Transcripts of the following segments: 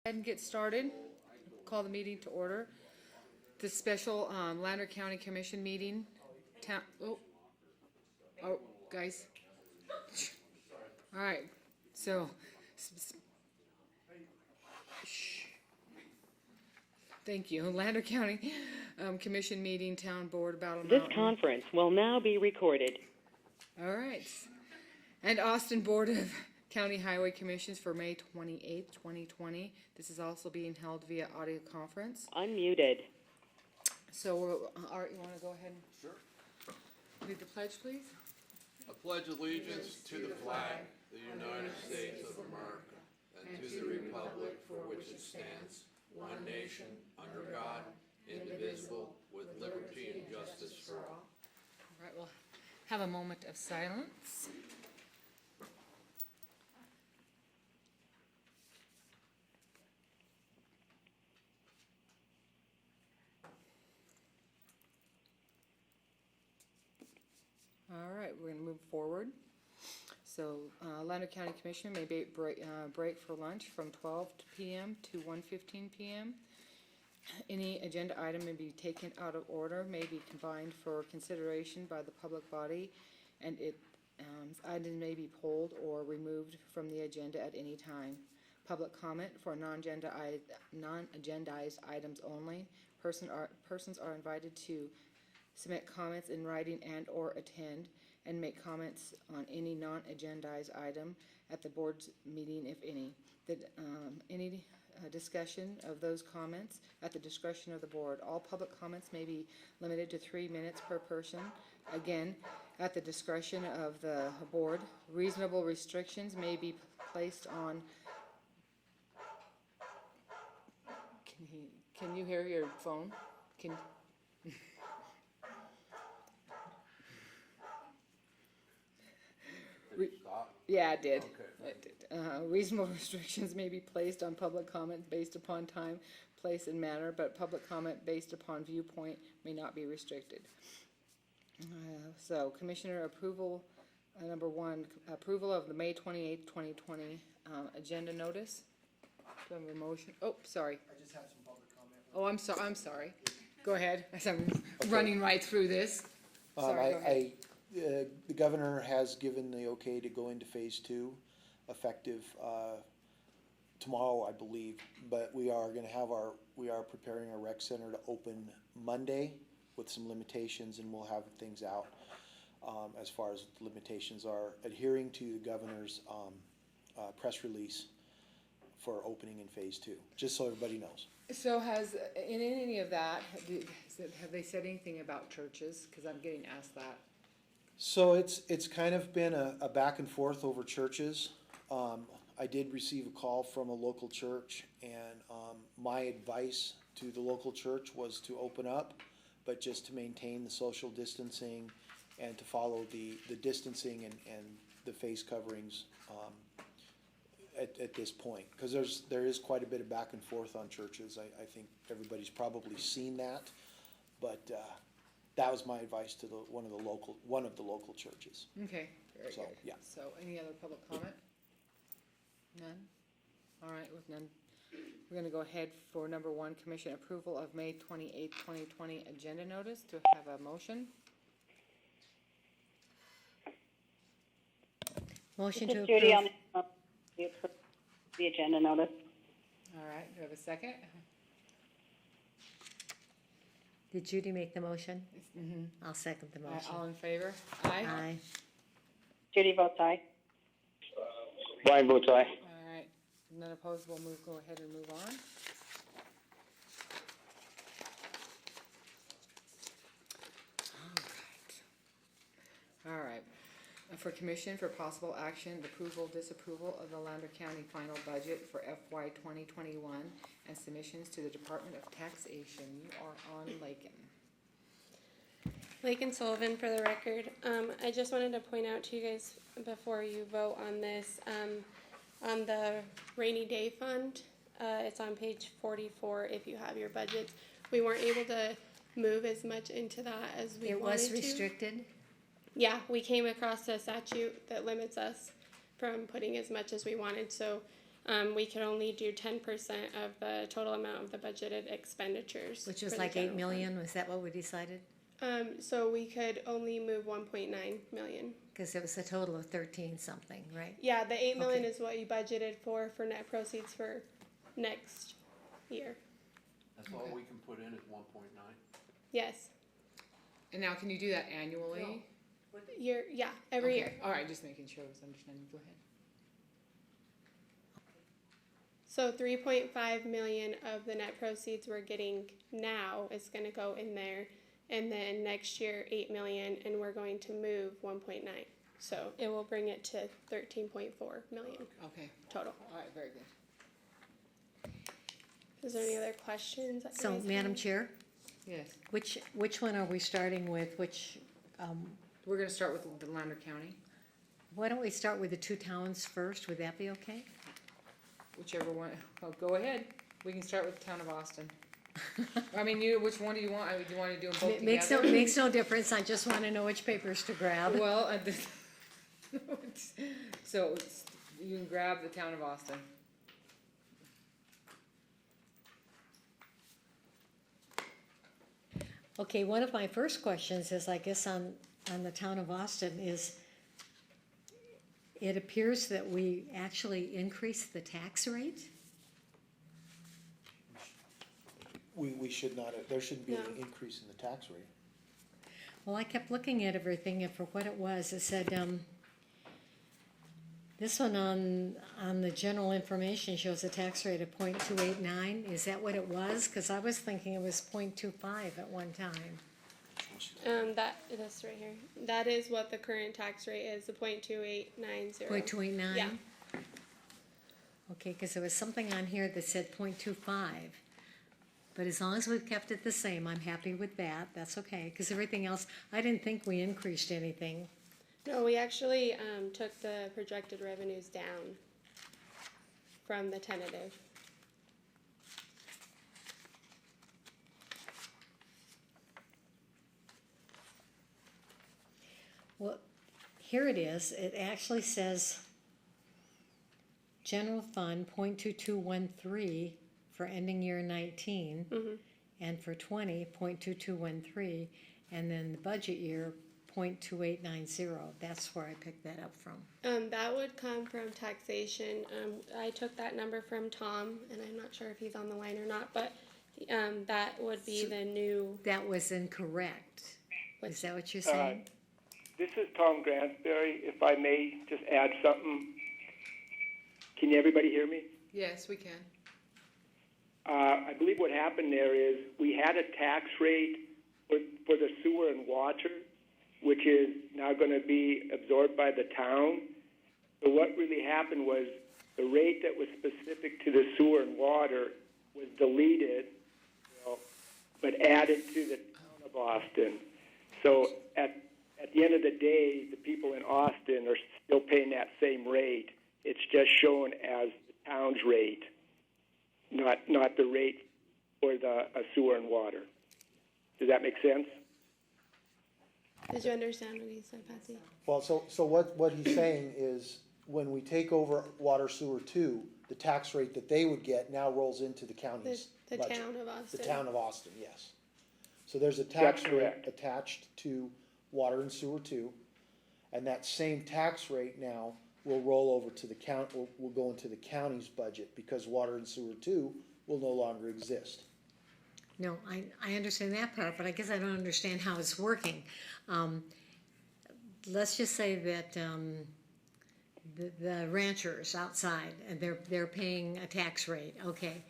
And get started. Call the meeting to order. The special Lander County Commission meeting. Oh, guys. All right. So, shh. Thank you. Lander County Commission meeting, Town Board, Battle This Mountain. conference will now be recorded. All right. And Austin Board of County Highway Commissions for May 28th, 2020. This is also being held via audio conference. Unmuted. So, Art, you want to go ahead and Sure. read the pledge, please? I pledge allegiance to the flag, the United States of America, and to the republic for which it stands, one nation, under God, indivisible, with liberty and justice for all. All right, we'll have a moment of silence. All right, we're going to move forward. So, Lander County Commission may break for lunch from 12 p.m. to 1:15 p.m. Any agenda item may be taken out of order, may be combined for consideration by the public body, and items may be pulled or removed from the agenda at any time. Public comment for non-agendized items only. Persons are invited to submit comments in writing and or attend and make comments on any non-agendized item at the board's meeting, if any. Any discussion of those comments at the discretion of the board. All public comments may be limited to 3 minutes per person. Again, at the discretion of the board. Reasonable restrictions may be placed on. Can you hear your phone? Yeah, it did. Okay. It did. Reasonable restrictions may be placed on public comment based upon time, place, and manner, but public comment based upon viewpoint may not be restricted. So, Commissioner approval, number one, approval of the May 28th, 2020 agenda notice. Do I have a motion? Oh, sorry. I just have some public comment. Oh, I'm sorry. Go ahead. I'm running right through this. Sorry, go ahead. The governor has given the okay to go into phase 2, effective tomorrow, I believe. But we are preparing our rec center to open Monday with some limitations, and we'll have things out as far as the limitations are, adhering to the governor's press release for opening in phase 2, just so everybody knows. So in any of that, have they said anything about churches? Because I'm getting asked that. So it's kind of been a back and forth over churches. I did receive a call from a local church, and my advice to the local church was to open up, but just to maintain the social distancing and to follow the distancing and the face coverings at this point. Because there is quite a bit of back and forth on churches. I think everybody's probably seen that, but that was my advice to one of the local churches. Okay, very So, good. yeah. So any other public comment? None? All right, with none, we're gonna go ahead for number one, commission approval of May 28th, 2020 agenda notice. To have a motion? Motion This to is Judy. approve. I'll make the agenda notice. All right, do I have a second? Did Judy make the motion? Mm-hmm. I'll second the motion. All in favor? Aye? Aye. Judy votes aye. Brian votes aye. All right, none opposed, we'll go ahead and move on. All right, for commission for possible action, approval, disapproval of the Lander County final budget for FY 2021 and submissions to the Department of Taxation. You are on Lakin. Lakin Sullivan for the record. I just wanted to point out to you guys before you vote on this, on the rainy day fund, it's on page 44 if you have your budgets. We weren't able to move as much into that as we It wanted was to. restricted? Yeah, we came across a statute that limits us from putting as much as we wanted, so we could only do 10% of the total amount of the budgeted expenditures. Which was for the like 8 general fund. million, was that what we decided? So we could only move 1.9 million. Because it was a total of 13 something, right? Yeah, the 8 million Okay. is what you budgeted for net proceeds for next year. That's all we can put in is 1.9. Yes, And now, can you do that annually? every Okay, year. all right, just making sure I was understanding, go ahead. So 3.5 million of the net proceeds we're getting now is going to go in there, and then next year 8 million, and we're going to move 1.9. So it will bring it to 13.4 million Okay, total. all right, very good. Is there any other questions? that you So, guys Madam have? Chair, Yes, which one are we starting with? we're gonna start with the Lander County, Why don't we start with the two towns first? Would that be okay? whichever one, oh, go ahead. We can start with the town of Austin. I mean, which one do you want? I mean, do you wanna do them both Makes no, together? makes no difference, I just wanna know which papers to grab. Well, so you can grab the town of Austin. Okay, one of my first questions is, I guess, on the town of Austin is, it appears that we actually increased the tax rate? We should not, there shouldn't be No. any increase in the tax rate. Well, I kept looking at everything, and for what it was, it said, this one on the general information shows a tax rate of 0.289. Is that what it was? Cause I was thinking it was 0.25 at one time. That's right here. That is what the current tax rate is, the 0.2890. 0.289? Yeah. Okay, cause there was something on here that said 0.25. But as long as we've kept it the same, I'm happy with that. That's okay, cause everything else, I didn't think we increased anything. No, we actually took the projected revenues down from the tentative. Well, here it is. It actually says general fund 0.2213 for ending year 19, and for 20, 0.2213, and then the budget year 0.2890. That's where I picked that up from. That would come from taxation. I took that number from Tom, and I'm not sure if he's on the line or not, but that would be the new. That was incorrect. Is that what you're saying? This is Tom Gransberry. If I may just add something. Can everybody hear me? Yes, we can. I believe what happened there is we had a tax rate for the sewer and water, which is now going to be absorbed by the town. So what really happened was the rate that was specific to the sewer and water was deleted, but added to the town of Austin. So at the end of the day, the people in Austin are still paying that same rate. It's just shown as the town's rate, not the rate for the sewer and water. Does that make sense? Did you understand what he said, Patsy? Well, so what he's saying is, when we take over water sewer two, the tax rate that they would get now rolls into the county's The budget. town of Austin. The town of Austin, yes. So there's a tax That's rate correct. attached to water and sewer two, and that same tax rate now will roll over to the will go into the county's budget, because water and sewer two will no longer exist. No, I understand that part, but I guess I don't understand how it's working. Let's just say that the ranchers outside, and they're paying a tax rate, okay.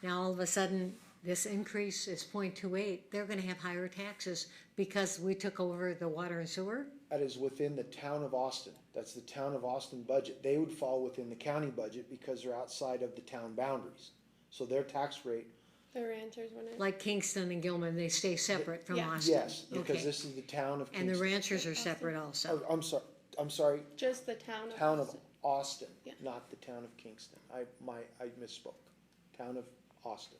Now, all of a sudden, this increase is 0.28, they're gonna have higher taxes because we took over the water and sewer? That is within the town of Austin. That's the town of Austin budget. They would fall within the county budget because they're outside of the town boundaries. So their tax rate, The ranchers wouldn't. Like Kingston and Gilman, they stay separate from Yeah. Austin? yes, because Okay. this is the town of And Kingston. the ranchers are separate also? Oh, I'm sorry, Just the town of town of Austin. Austin, Yeah. not the town of Kingston. I misspoke. Town of Austin.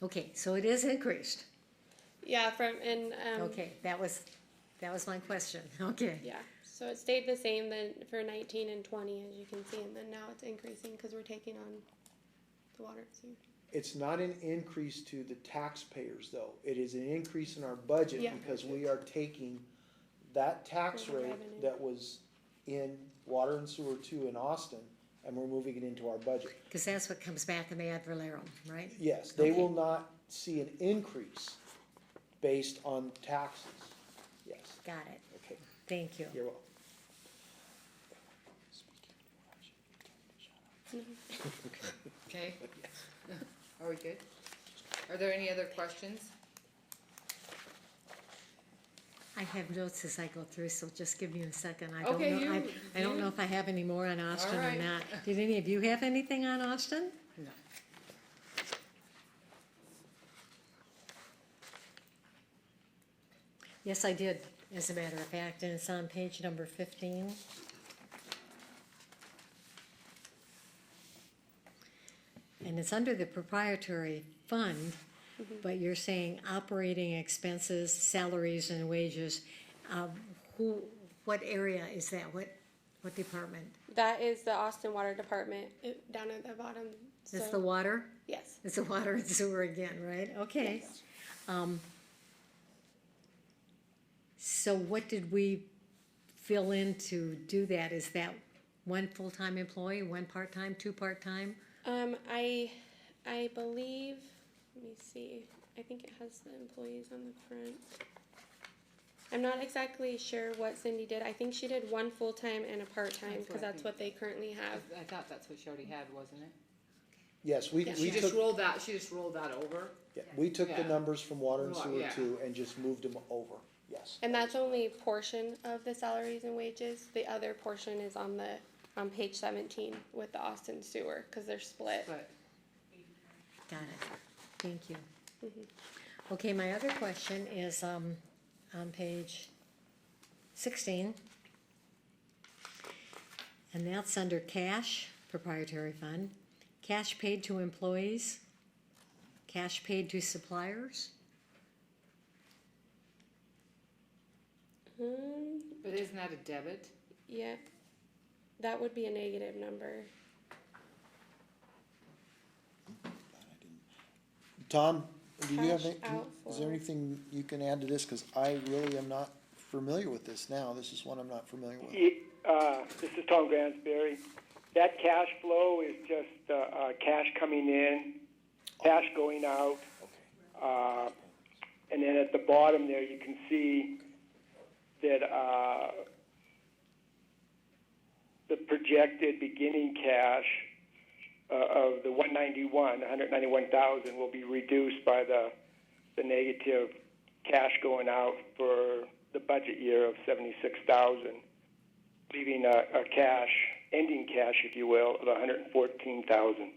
Okay, so it is increased. Yeah, from, and, Okay, that was my question, okay. yeah. So it stayed the same then for 19 and 20, as you can see, and then now it's increasing because we're taking on the water and sewer. It's not an increase to the taxpayers, though. It is an increase in our budget Yeah. because we are taking that tax For the rate revenue. that was in water and sewer two in Austin, and we're moving it into our budget. Because that's what comes back in the ad valorem, right? Yes, they Okay. will not see an increase based on taxes. Yes, Got it. okay, Thank you. you're welcome. Okay? Are we good? Are there any other questions? I have notes as I go through, so just give me a second. I Okay, don't know, you- I don't you- know if I have any more on Austin or right. not. Did any of you have anything on Austin? No. Yes, I did, as a matter of fact, and it's on page number 15. And it's under the proprietary fund, but you're saying operating expenses, salaries and wages. What area is that? What department? That is the Austin Water Department down at the bottom. It's So- the water? Yes. It's the water and sewer again, right? Okay. Yes. So what did we fill in to do that? Is that one full-time employee, one part-time, two part-time? I believe, let me see, I think it has the employees on the front. I'm not exactly sure what Cindy did. I think she did one full-time and a part-time, That's what because I that's think. what they currently have. I thought that's what she already had, wasn't it? Yes, we She just took, rolled that, she just rolled that over? yeah, we took the Yeah. numbers from water and Well, sewer yeah. two and just moved them over, yes. And that's only a portion of the salaries and wages. The other portion is on page 17 with the Austin sewer, because they're split. But, Got it. Thank you. Okay, my other question is, on page 16. And that's under cash, proprietary fund, cash paid to employees, cash paid to suppliers. but isn't that a debit? Yeah, that would be a negative number. Tom, do you have, Cash any- is there outflow. anything you can add to this? Cause I really am not familiar with this now. This is one I'm not familiar with. This is Tom Gransberry. That cash flow is just cash coming in, cash going out. And then at the bottom there, you can see that the projected beginning cash of the 191,000 will be reduced by the negative cash going out for the budget year of 76,000, leaving a cash, ending cash, if you will, of 114,000.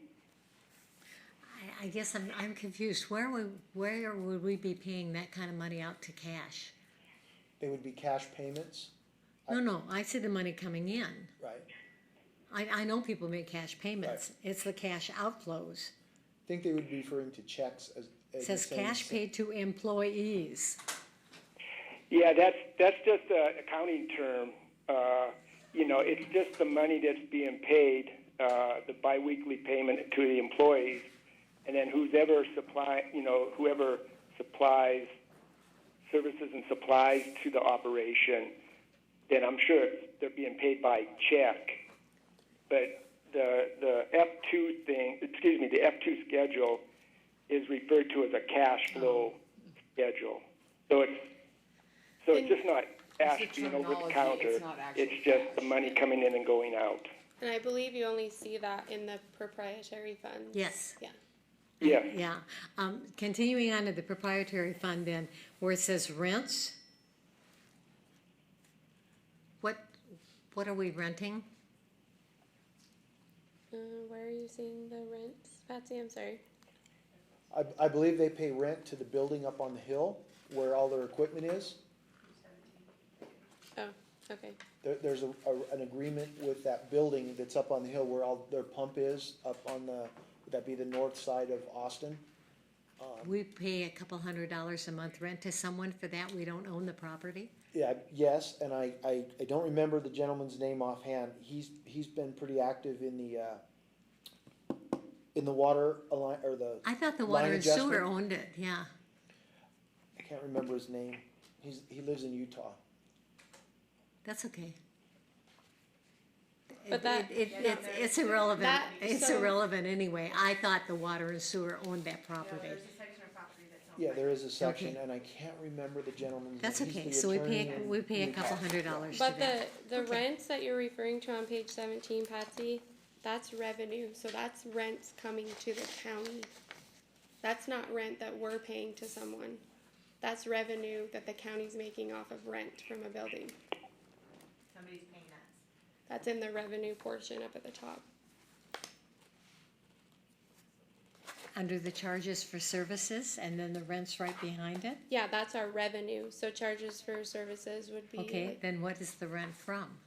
I guess I'm confused. Where would we be paying that kind of money out to cash? They would be cash payments, No, I see the money coming in. right? I know people make cash payments. It's the cash outflows. I think they would be referring to checks as. It says cash paid to employees. Yeah, that's just an accounting term. It's just the money that's being paid, the biweekly payment to the employees, and then whoever supplies services and supplies to the operation, then I'm sure they're being paid by check. But the F2 the F2 schedule is referred to as a cash flow schedule. So it's just not cash It's a being over the terminology, counter. it's not actual It's just the cash. money coming in and going out. And I believe you only see that in the proprietary funds. Yes. Yeah. Yes. Yeah. Continuing on to the proprietary fund then, where it says rents. What are we renting? Where are you seeing the rents? Patsy, I'm sorry. I believe they pay rent to the building up on the hill where all their equipment is. Oh, okay. There's an agreement with that building that's up on the hill where all their pump is, up on would that be the north side of Austin? We pay a couple $100 a month rent to someone for that, we don't own the property? Yeah, yes, and I don't remember the gentleman's name offhand. He's been pretty active in the water line, or the, I thought the Line water and sewer adjustment? owned it, yeah. I can't remember his name. He lives in Utah. That's okay. But that- It's irrelevant, That- it's so- irrelevant anyway. I thought the water and sewer owned that property. Yeah, there is a section, Okay. and I can't remember the gentleman's name. That's He's okay, the so we attorney pay, in we pay a couple Utah. $100 to But that. the Okay. rents that you're referring to on page 17, Patsy, that's revenue, so that's rents coming to the county. That's not rent that we're paying to someone. That's revenue that the county's making off of rent from a building. Somebody's paying us. That's in the revenue portion up at the top. Under the charges for services, and then the rent's right behind it? Yeah, that's our revenue, so charges for services would be. Okay, like- then what is the rent from?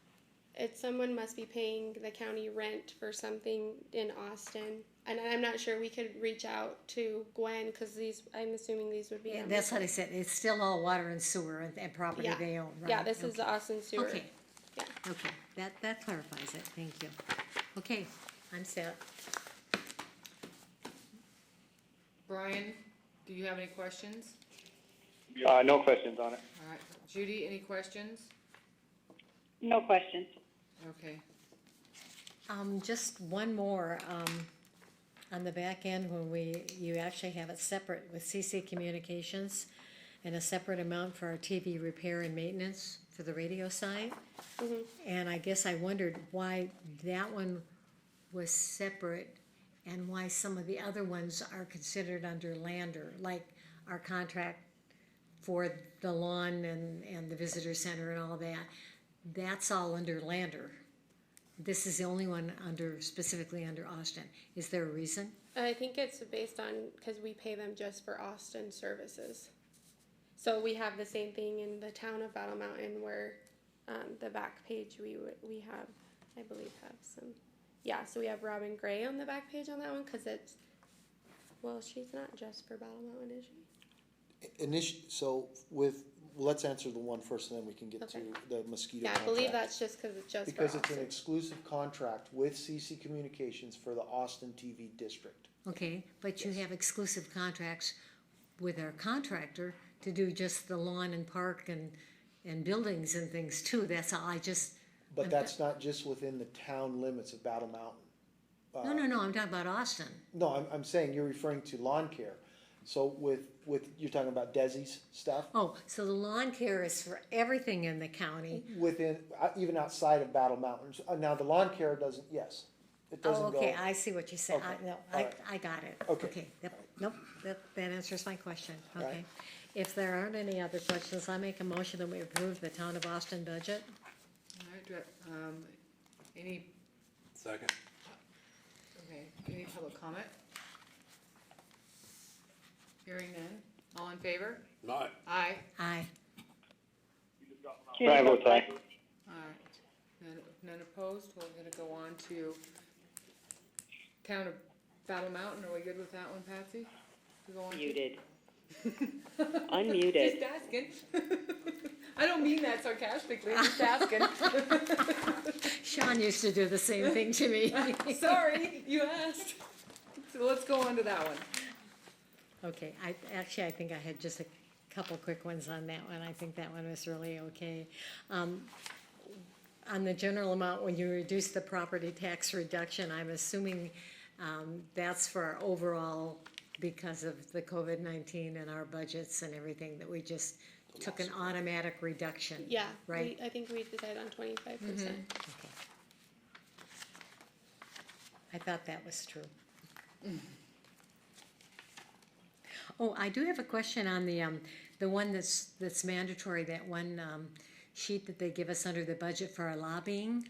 Someone must be paying the county rent for something in Austin. And I'm not sure, we could reach out to Gwen, cause I'm assuming these would be. Yeah, numbers. that's what I said, it's still all water and sewer and property Yeah. they own, right? Yeah, this is Okay. Austin Sewer. Okay. Yeah. Okay, that clarifies it, thank you. Okay, I'm set. Brian, do you have any questions? No questions on it. All right, Judy, any questions? No questions. Okay, Just one more, on the back end, when you actually have it separate with CC Communications and a separate amount for our TV repair and maintenance for the radio side. And I guess I wondered why that one was separate and why some of the other ones are considered under Lander, like our contract for the lawn and the visitor center and all that. That's all under Lander. This is the only one specifically under Austin. Is there a reason? I think it's based on, cause we pay them just for Austin services. So we have the same thing in the town of Battle Mountain where, the back page we have, I believe have some, yeah, so we have Robin Gray on the back page on that one, cause it's, well, she's not just for Battle Mountain, is she? Let's answer the one first, and then we can get to Okay. the mosquito Yeah, I contract. believe that's just cause it's just for Because it's an Austin. exclusive contract with CC Communications for the Austin TV district. Okay, but you have exclusive contracts with our contractor to do just the lawn and park and buildings and things too. That's all, But that's not just within the town limits of Battle Mountain. no, I'm talking about Austin. No, I'm saying you're referring to lawn care. So you're talking about Desi's stuff? Oh, so the lawn care is for everything in the county. Within, even outside of Battle Mountain. Now, the lawn care doesn't, yes. It doesn't Oh, go. okay, I see what you said. Okay, No, all right. I got it. Okay. Yep, nope, that answers my question. All Okay. right. If there aren't any other questions, I make a motion that we approve the town of Austin budget. all right, any, Second. okay, any public comment? Hearing none, all in favor? Not. Aye. Aye. Judy votes aye. All right, none opposed, we're gonna go on to town of Battle Mountain, are we good with that one, Patsy? We go on to- Muted. Unmuted. Just asking. I don't mean that sarcastically, I'm just asking. Sean used to do the same thing to me. Sorry, you asked. So let's go on to that one. Okay, I think I had just a couple quick ones on that one. I think that one was really okay. On the general amount, when you reduce the property tax reduction, I'm assuming, that's for our overall, because of the COVID-19 and our budgets and everything, that we just took an automatic reduction. Yeah, Right. I think we decided on 25%. Okay. I thought that was true. Oh, I do have a question on the one that's mandatory, that one, sheet that they give us under the budget for our lobbying.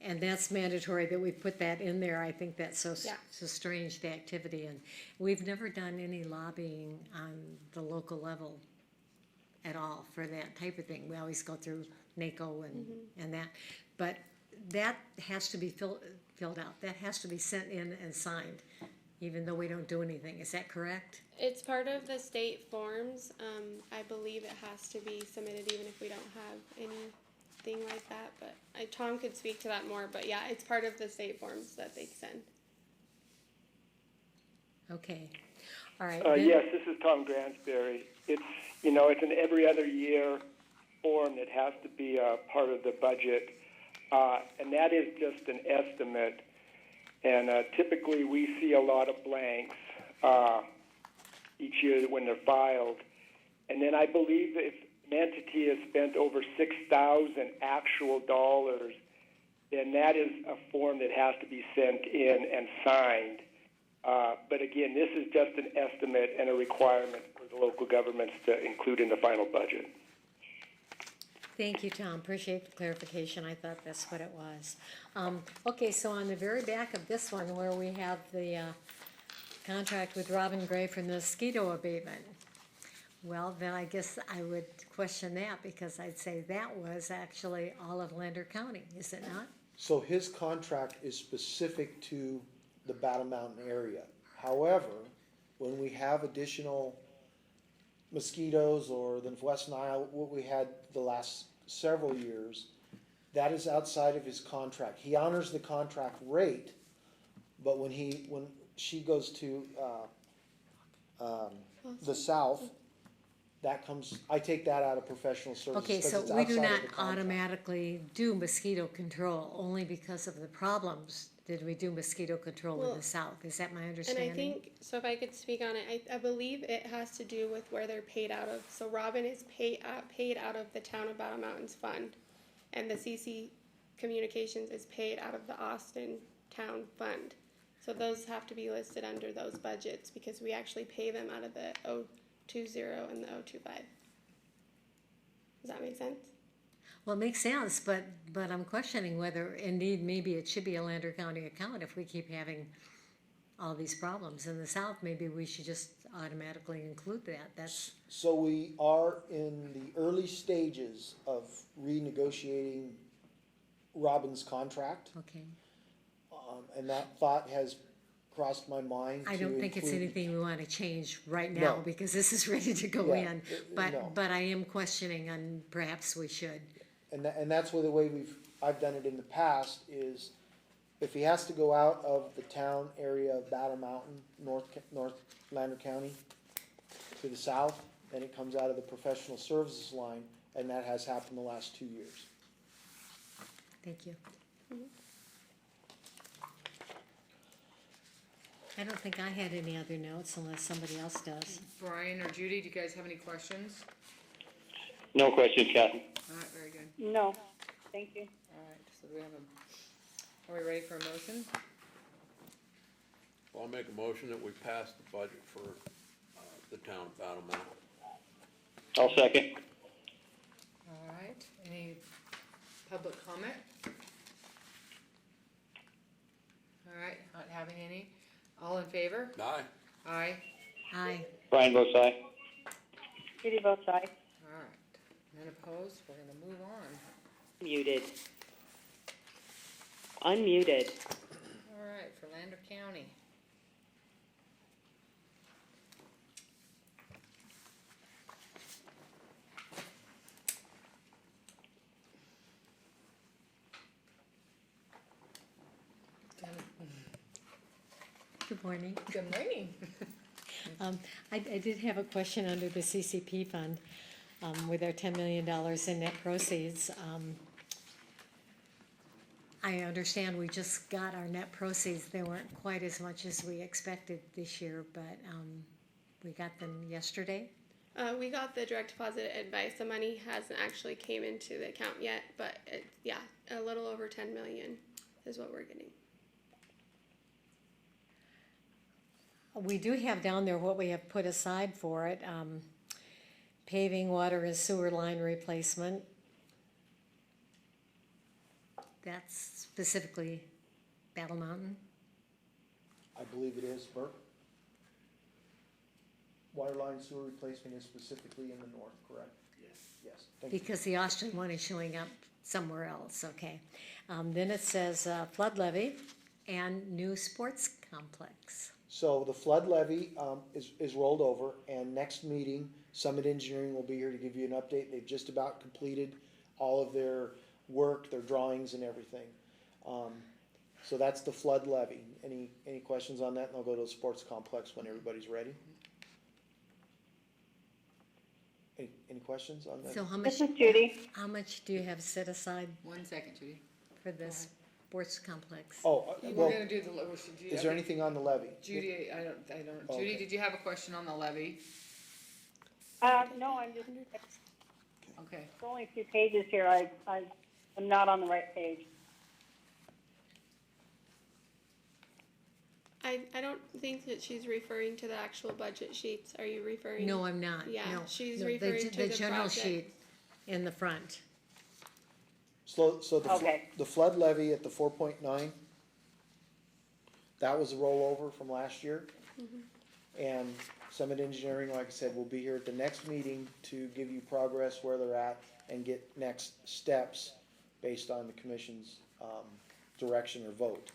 And that's mandatory that we put that in there. I think that's so Yeah. strange, the activity, and we've never done any lobbying on the local level at all for that type of thing. We always go through NACO and that, but that has to be filled out. That has to be sent in and signed. even though we don't do anything, is that correct? It's part of the state forms. I believe it has to be submitted even if we don't have anything like that, but Tom could speak to that more, but yeah, it's part of the state forms that they send. Okay, all right. Yes, this is Tom Gransberry. It's, it's an every other year form that has to be a part of the budget, and that is just an estimate. And typically we see a lot of blanks each year when they're filed. And then I believe if an entity has spent over 6,000 actual dollars, then that is a form that has to be sent in and signed. But again, this is just an estimate and a requirement for the local governments to include in the final budget. Thank you, Tom. Appreciate the clarification. I thought that's what it was. Okay, so on the very back of this one, where we have the contract with Robin Gray for the mosquito abatement, well, then I guess I would question that, because I'd say that was actually all of Lander County, is it not? So his contract is specific to the Battle Mountain area. However, when we have additional mosquitoes or the West Nile, what we had the last several years, that is outside of his contract. He honors the contract rate, but when she goes to the south, that comes, I take that out of professional services. Okay, 'cause so it's we do outside of not the contract. automatically do mosquito control, only because of the problems did we do mosquito control in Well, the south. Is that my And understanding? I think, so if I could speak on it, I believe it has to do with where they're paid out of. So Robin is paid out of the Town of Battle Mountains Fund, and the CC Communications is paid out of the Austin Town Fund. So those have to be listed under those budgets, because we actually pay them out of the 020 and the 025. Does that make sense? Well, it makes sense, but I'm questioning whether indeed maybe it should be a Lander County account if we keep having all these problems. In the south, maybe we should just automatically include that. That's, So we are in the early stages of renegotiating Robin's contract, okay. and that thought has crossed my mind. I to don't think it's include- anything we want to change right now, No. because this is ready to go Yeah, in. no. But I am questioning, and perhaps we should. And that's where the way I've done it in the past is, if he has to go out of the town area of Battle Mountain, North Lander County, to the south, then it comes out of the professional services line, and that has happened the last 2 years. Thank you. I don't think I had any other notes unless somebody else does. Brian or Judy, do you guys have any questions? No questions, Kathy. All right, very good. No, thank you. All right, so are we ready for a motion? Well, I'll make a motion that we pass the budget for the town of Battle Mountain. I'll second. All right, any public comment? All right, not having any. All in favor? Aye. Aye. Aye. Brian votes aye. Judy votes aye. All right, none opposed, we're gonna move on. Muted. Unmuted. All right, for Lander County. Good morning. Good morning. I did have a question under the CCP fund, with our $10 million in net proceeds. I understand we just got our net proceeds. They weren't quite as much as we expected this year, but, we got them yesterday. We got the direct deposit advice. The money hasn't actually came into the account yet, but a little over 10 million is what we're getting. We do have down there what we have put aside for it, paving, water and sewer line replacement. That's specifically Battle Mountain. I believe it is, Burke. Water line sewer replacement is specifically in the north, correct? Yes. Yes, thank you. Because the Austin one is showing up somewhere else, okay. Then it says flood levy and new sports complex. So the flood levy, is rolled over, and next meeting, Summit Engineering will be here to give you an update. They've just about completed all of their work, their drawings and everything. So that's the flood levy. Any questions on that? And I'll go to the sports complex when everybody's ready. Any questions on that? So how much, This is Judy. how much do you have set aside 1 second, Judy. for this sports complex? Oh, We're well, gonna do the, should you? is there anything on the levy? Judy, I don't, Okay. Judy, did you have a question on the levy? No, I'm just, it's Okay. only a few pages here. I'm not on the right page. I don't think that she's referring to the actual budget sheets. Are you referring? No, I'm not, Yeah, no. she's No, referring to the general project. sheet in the front. So Okay. the flood levy at the 4.9, that was a rollover from last year. And Summit Engineering, like I said, will be here at the next meeting to give you progress where they're at and get next steps based on the commission's, direction or vote.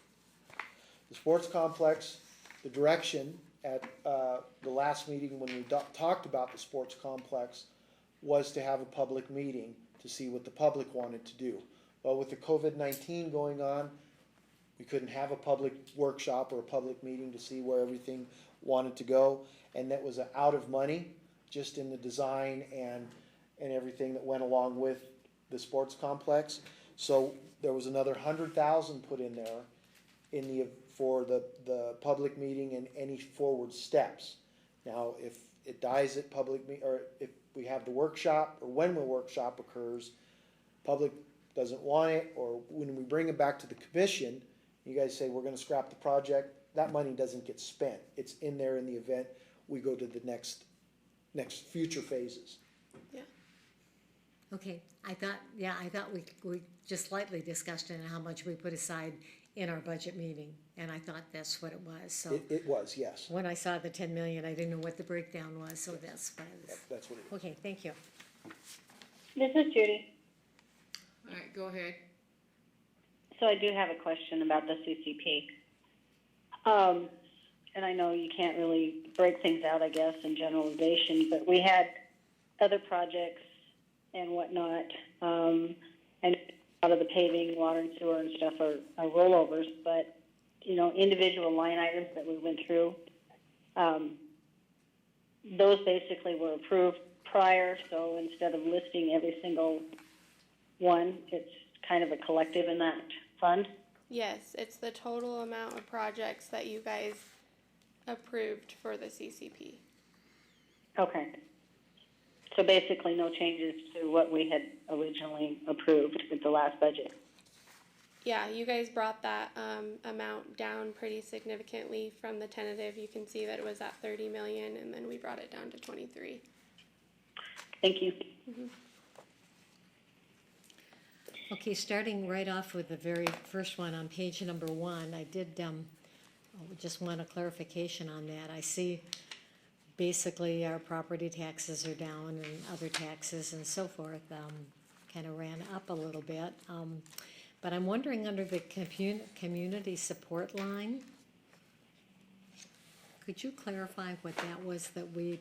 The sports complex, the direction at, the last meeting when we talked about the sports complex was to have a public meeting to see what the public wanted to do. Well, with the COVID-19 going on, we couldn't have a public workshop or a public meeting to see where everything wanted to go. And that was out of money, just in the design and everything that went along with the sports complex. So there was another 100,000 put in there for the public meeting and any forward steps. Now, if it dies at public or if we have the workshop, or when the workshop occurs, public doesn't want it, or when we bring it back to the commission, you guys say, we're gonna scrap the project, that money doesn't get spent. It's in there in the event we go to the next future phases. Yeah. Okay, I thought we just lightly discussed it and how much we put aside in our budget meeting, and I thought that's what it was, so. It was, yes. When I saw the 10 million, I didn't know what the breakdown was, so that's what I was, That's what it is. okay, thank you. This is Judy. All right, go ahead. So I do have a question about the CCP. And I know you can't really break things out, I guess, in generalization, but we had other projects and whatnot, and a lot of the paving, water and sewer and stuff are rollovers, but, individual line items that we went through, those basically were approved prior, so instead of listing every single one, it's kind of a collective in that fund. Yes, it's the total amount of projects that you guys approved for the CCP. Okay. So basically no changes to what we had originally approved with the last budget. Yeah, you guys brought that amount down pretty significantly from the tentative. You can see that it was at 30 million, and then we brought it down to 23. Thank you. Okay, starting right off with the very first one on page number 1, I did, just want a clarification on that. I see basically our property taxes are down and other taxes and so forth, kind of ran up a little bit. But I'm wondering under the community support line, could you clarify what that was that we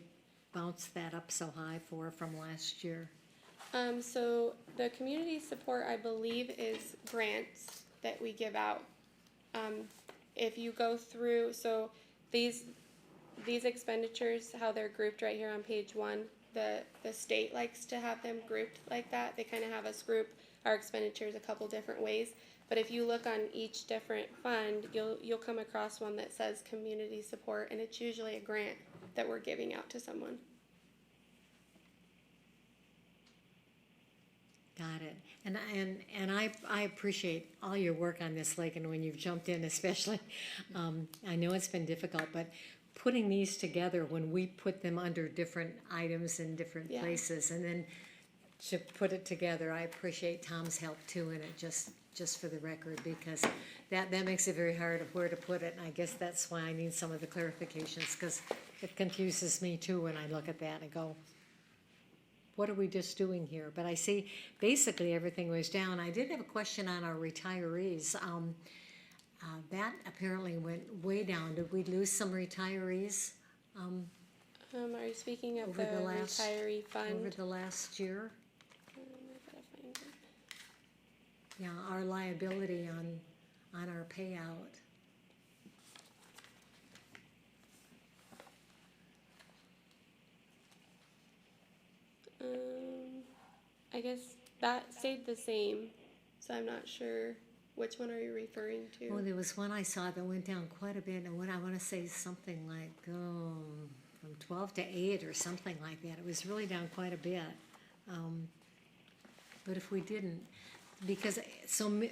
bounced that up so high for from last year? So the community support, I believe, is grants that we give out. If you go through, so these expenditures, how they're grouped right here on page 1, the state likes to have them grouped like that. They kind of have us group our expenditures a couple different ways. But if you look on each different fund, you'll come across one that says community support, and it's usually a grant that we're giving out to someone. Got it. And I appreciate all your work on this, Lake, and when you've jumped in especially. I know it's been difficult, but putting these together when we put them under different items in different Yeah. places, and then to put it together, I appreciate Tom's help too in it, just for the record, because that makes it very hard of where to put it, and I guess that's why I need some of the clarifications, because it confuses me too when I look at that and go, what are we just doing here? But I see basically everything was down. I did have a question on our retirees. That apparently went way down. Did we lose some retirees Are you speaking of Over the the last- retiree fund? over the last year? I gotta find it. Yeah, our liability on our payout. I guess that stayed the same, so I'm not sure which one are you referring to. Oh, there was one I saw that went down quite a bit, and what I wanna say is something like, from 12 to 8 or something like that. It was really down quite a bit. But if we didn't, because some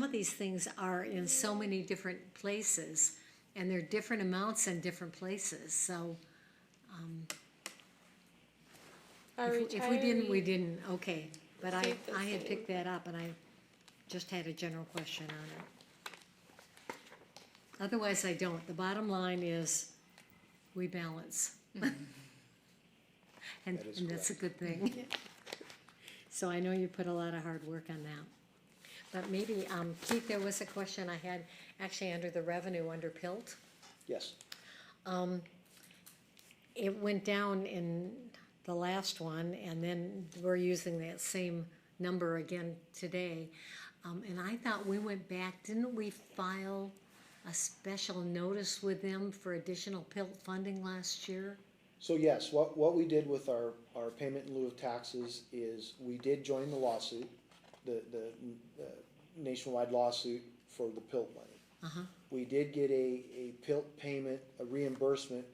of these things are in so many different places, and they're different amounts in different places, so, Our if we didn't, we retiree- didn't, okay. But I Stayed the had same. picked that up, and I just had a general question on it. Otherwise, I don't. The bottom line is, we balance. And That is that's a good thing. So I know you put a lot of hard work on that. But maybe, Keith, there was a question I had, actually under the revenue, under PILT. Yes. It went down in the last one, and then we're using that same number again today. And I thought we went back, didn't we file a special notice with them for additional PILT funding last year? So yes, what we did with our payment in lieu of taxes is we did join the lawsuit, the nationwide lawsuit for the PILT money. Uh-huh. We did get a PILT payment, a reimbursement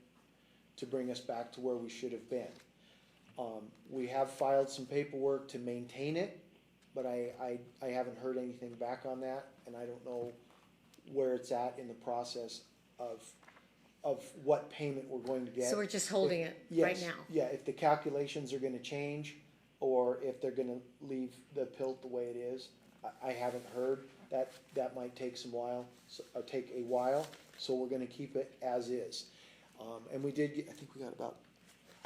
to bring us back to where we should have been. We have filed some paperwork to maintain it, but I haven't heard anything back on that, and I don't know where it's at in the process of what payment we're going to get. So we're just holding it right Yes, now? yeah, if the calculations are gonna change, or if they're gonna leave the PILT the way it is, I haven't heard. That might take take a while, so we're gonna keep it as is. And we did get, I think we got about,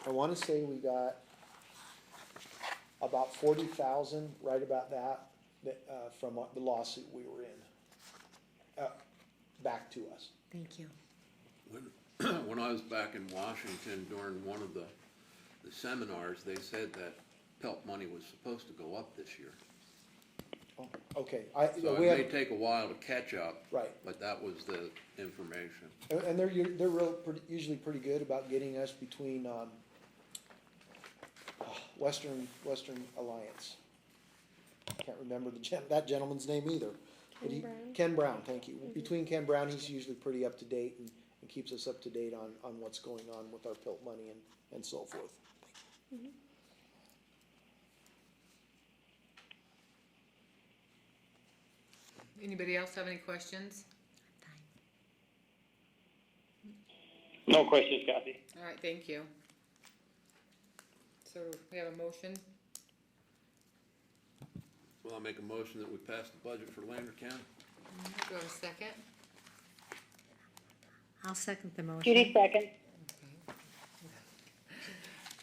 I wanna say we got about 40,000, right about that, from the lawsuit we were in, back to us. Thank you. When I was back in Washington during one of the seminars, they said that PELT money was supposed to go up this year. Oh, okay, So it we may have, take a while to catch up. Right. But that was the information. and they're usually pretty good about getting us between, Western Alliance. Can't remember that gentleman's name either. But Brown? Ken Brown, thank you. Between Ken Brown, he's usually pretty up to date and keeps us up to date on what's going on with our PILT money and so forth. Anybody else have any questions? No questions, Kathy. All right, thank you. So we have a motion. Well, I'll make a motion that we pass the budget for Lander County. Do I have a second? I'll second the motion. Judy, second.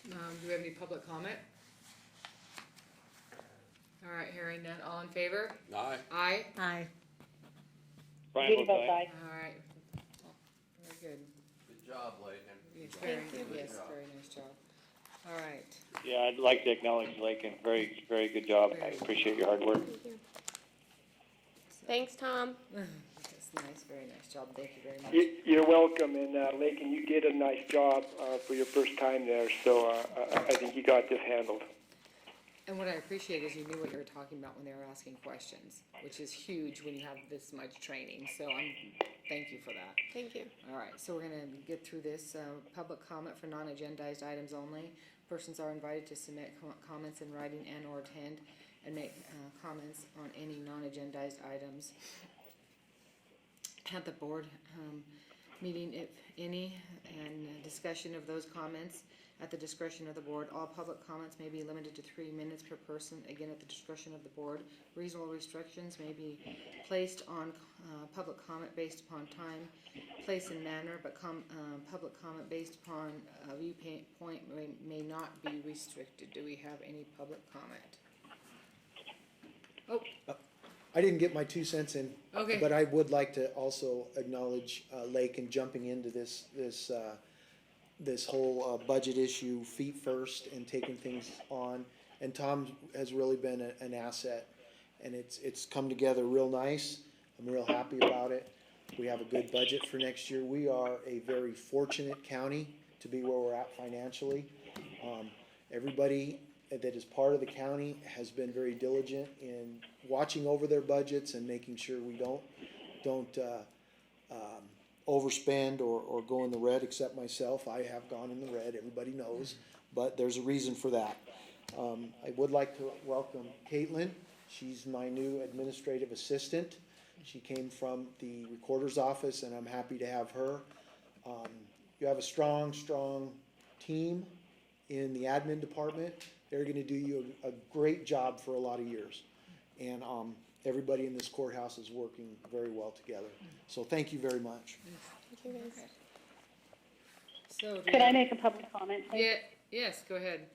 Do we have any public comment? All right, hearing none, all in favor? Aye. Aye? Aye. Brian Judy votes votes aye. aye. All right. Very good. Good job, Layton. Yes, very, Thank you. yes, very nice job. All right. Yeah, I'd like to acknowledge Lakin. Very, very good job. I appreciate your hard work. Thank you. Thanks, Tom. That's nice, very nice job, thank you very much. You're welcome, and Lakin, you did a nice job for your first time there, so I think you got this handled. And what I appreciate is you knew what you were talking about when they were asking questions, which is huge when you have this much training, so thank you for that. Thank you. All right, so we're gonna get through this, public comment for non-agendized items only. Persons are invited to submit comments in writing and or attend and make, comments on any non-agendized items at the board, meeting if any, and discussion of those comments at the discretion of the board. All public comments may be limited to 3 minutes per person, again at the discretion of the board. Reasonable restrictions may be placed on public comment based upon time, place, and manner, but public comment based upon a viewpoint may not be restricted. Do we have any public comment? Oh, I didn't get my 2 cents in. Okay. But I would like to also acknowledge, Lake in jumping into this whole, budget issue feet first and taking things on. And Tom has really been an asset, and it's come together real nice. I'm real happy about it. We have a good budget for next year. We are a very fortunate county to be where we're at financially. Everybody that is part of the county has been very diligent in watching over their budgets and making sure we don't overspend or go in the red, except myself. I have gone in the red, everybody knows, but there's a reason for that. I would like to welcome Caitlin. She's my new administrative assistant. She came from the recorder's office, and I'm happy to have her. You have a strong team in the admin department. They're gonna do you a great job for a lot of years. And everybody in this courthouse is working very well together. So thank you very much. Thank you, guys. So. do Could I we- make a public comment, please? Yeah, yes, go ahead.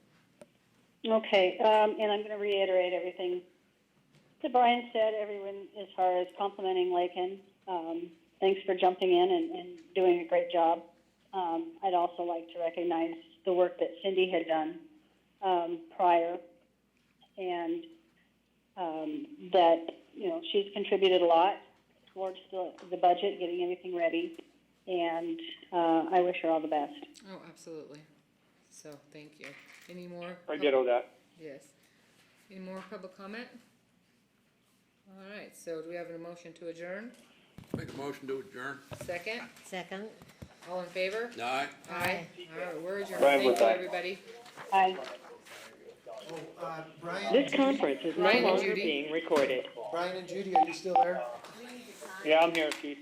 Okay, and I'm gonna reiterate everything that Brian said, everyone as far as complimenting Lakin. Thanks for jumping in and doing a great job. I'd also like to recognize the work that Cindy had done, prior, and, that, she's contributed a lot towards the budget, getting everything ready, and, I wish her all the best. Oh, absolutely. So, thank you. Any more? I ditto that. Yes. Any more public comment? All right, so do we have a motion to adjourn? Make a motion to adjourn. Second? Second? All in favor? Aye. Aye. All right, we're adjourned. Brian Thank with you, aye. everybody. Bye. Brian, This conference is no Brian and longer Judy. being recorded. Brian and Judy, are you still there? Yeah, I'm here, Keith.